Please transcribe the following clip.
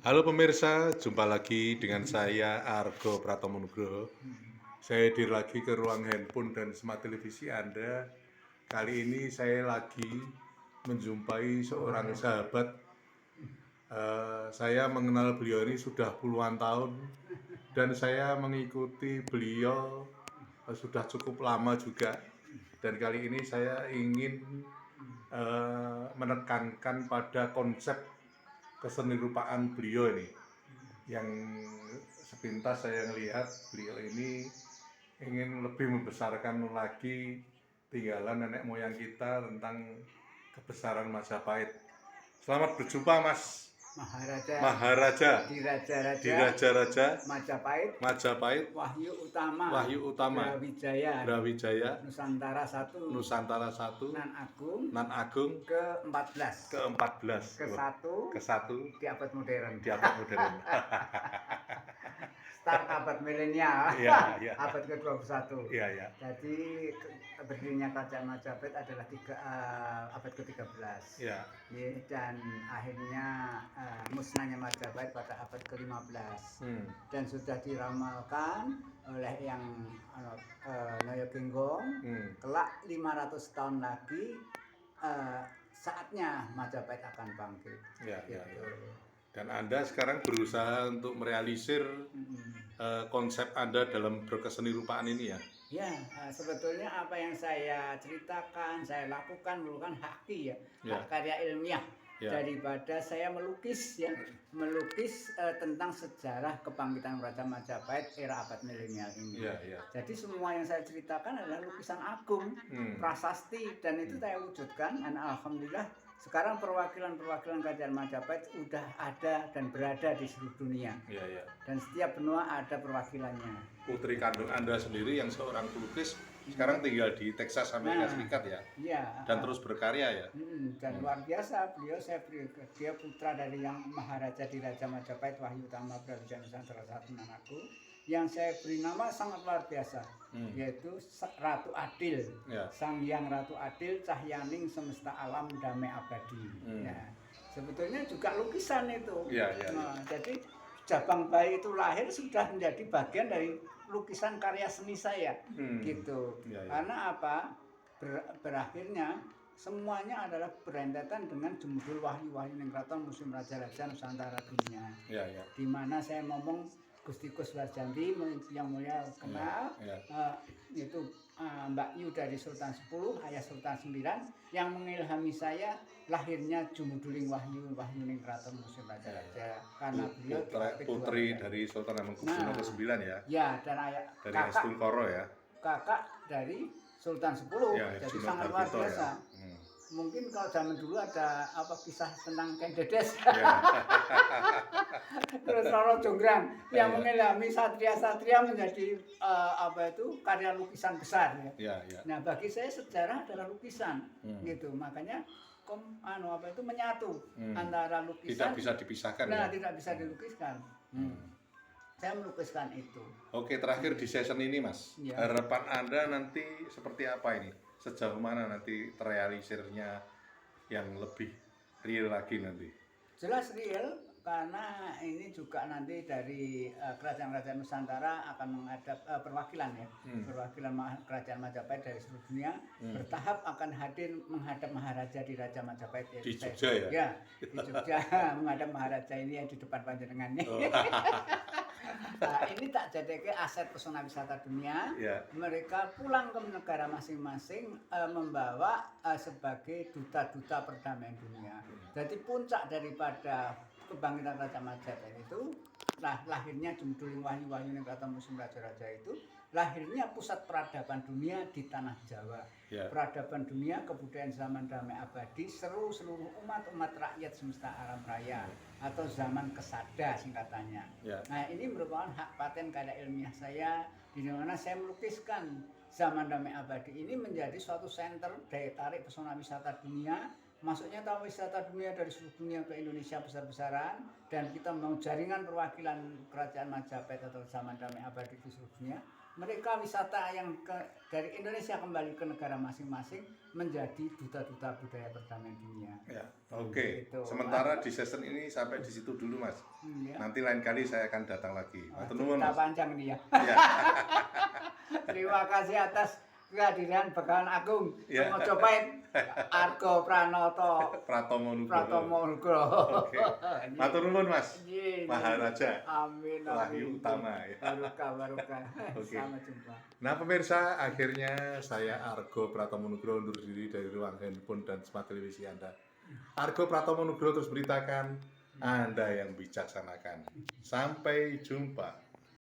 Halo pemirsa, jumpa lagi dengan saya Argo Pratomo Nugroho. Saya hadir lagi ke ruang handphone dan smart televisi Anda. Kali ini saya lagi menjumpai seorang sahabat. Saya mengenal beliau ini sudah puluhan tahun dan saya mengikuti beliau sudah cukup lama juga. Dan kali ini saya ingin menekankan pada konsep keseni rupaan beliau ini yang sepintas saya melihat beliau ini ingin lebih membesarkan lagi tinggalan nenek moyang kita tentang kebesaran Majapahit. Selamat berjumpa Mas Maharaja, Maharaja Diraja-raja, Diraja-raja Majapahit, Wahyu Utama, Brawijaya, Nusantara 1, Nusantara 1, Nan Agung, ke-14, ke-1, di abad modern. Start abad milenial, abad ke-21. Jadi berdirinya Kerajaan Majapahit adalah abad ke-13. Dan akhirnya musnahnya Majapahit pada abad ke-15. Dan sudah diramalkan oleh yang Nyoyo Genggong, kelak 500 tahun lagi saatnya Majapahit akan bangkit. Dan Anda sekarang berusaha untuk merealisir konsep Anda dalam berkeseni rupaan ini ya? Ya, sebetulnya apa yang saya ceritakan, saya lakukan merupakan hak karya ilmiah. Daripada saya melukis tentang sejarah kebangkitan Kerajaan Majapahit era abad milenial ini. Jadi semua yang saya ceritakan adalah lukisan agung, prasasti, dan itu saya wujudkan. Dan alhamdulillah sekarang perwakilan Kerajaan Majapahit sudah ada dan berada di seluruh dunia. Dan setiap benua ada perwakilannya. Putri kandung Anda sendiri yang seorang pelukis sekarang tinggal di Texas, Amerika Serikat ya? Dan terus berkarya ya? Dan luar biasa, dia putra dari yang Maharaja Diraja Majapahit, Wahyu Utama Brawijaya Nusantara 1 Nan Agung, yang saya beri nama sangat luar biasa, yaitu Ratu Adil, Sang Hyang Ratu Adil, Cahyaning Semesta Alam Damai Abadi. Sebetulnya juga lukisan itu. Jadi Jabang Bayi itu lahir sudah menjadi bagian dari lukisan karya seni saya, gitu. Karena apa? Berakhirnya semuanya adalah berentetan dengan jumudul wahyu-wahyu ning kraton museum raja-raja Nusantara dunia. Di mana saya ngomong Gusti Kuswarjanti yang mulia kenal, itu Mbak Yu dari Sultan 10, Ayah Sultan 9 yang mengilhami saya lahirnya jumuduling wahyu ning kraton museum raja-raja, karena beliau putri dari Sultan Hamengkubuwono ke-9 ya. Ya, dan ayah dari Astungkoro ya. Kakak dari Sultan 10, jadi sangat luar biasa. Mungkin kalau zaman dulu ada kisah tentang Ken Dedes. Terus Roro Jonggrang yang mengilhami satria-satria menjadi karya lukisan besar ya. Nah, bagi saya sejarah adalah lukisan, gitu. Makanya menyatu antara lukisan. Tidak bisa dipisahkan Tidak bisa dilukiskan. Saya melukiskan itu. Oke, terakhir di session ini Mas, harapan Anda nanti seperti apa ini? Sejauh mana nanti terrealisirnya yang lebih real lagi nanti? Jelas real, karena ini juga nanti dari kerajaan-kerajaan Nusantara akan menghadap perwakilan Kerajaan Majapahit dari seluruh dunia bertahap akan hadir menghadap Maharaja Diraja Majapahit di Jogja ya? Ya, di Jogja menghadap Maharaja ini yang di depan panjenengannya. Nah, ini tak jadi aset pesona wisata dunia. Mereka pulang ke negara masing-masing membawa sebagai duta-duta perdamaian dunia. Jadi puncak daripada kebangkitan Kerajaan Majapahit itu lahirnya jumuduling wahyu-wahyu ning kraton museum raja-raja itu, lahirnya pusat peradaban dunia di tanah Jawa. Peradaban dunia, kebudayaan zaman damai abadi seluruh umat rakyat semesta alam raya, atau zaman kesada singkatannya. Nah, ini merupakan hak paten karya ilmiah saya, di mana saya melukiskan zaman damai abadi ini menjadi suatu center daya tarik pesona wisata dunia. Masuknya tamu wisata dunia dari seluruh dunia ke Indonesia besar-besaran, dan kita membangun jaringan perwakilan Kerajaan Majapahit atau zaman damai abadi di seluruh dunia. mereka wisata yang dari Indonesia kembali ke negara masing-masing menjadi duta-duta budaya perdamaian dunia. Ya, oke. Gitu. Sementara di season ini sampai di situ dulu, Mas. Ya. Nanti lain kali saya akan datang lagi. Matur nuwun, Cerita Mas. panjang nih ya. Ya. Terima kasih atas kehadiran Begawan Agung Ya. Mojopahit Argo Pranoto Pratomo Pratomo Nugroho. Oke. Matur nuwun, Mas. Iya, Maharaja. Amin. Wahyu Utama ya. Barokah. Oke. Sampai jumpa. Nah pemirsa, akhirnya saya Argo Pratomo Nugroho undur diri dari ruang handphone dan smart televisi Anda. Argo Pratomo Nugroho terus beritakan, Anda yang bijaksanakan. Sampai jumpa.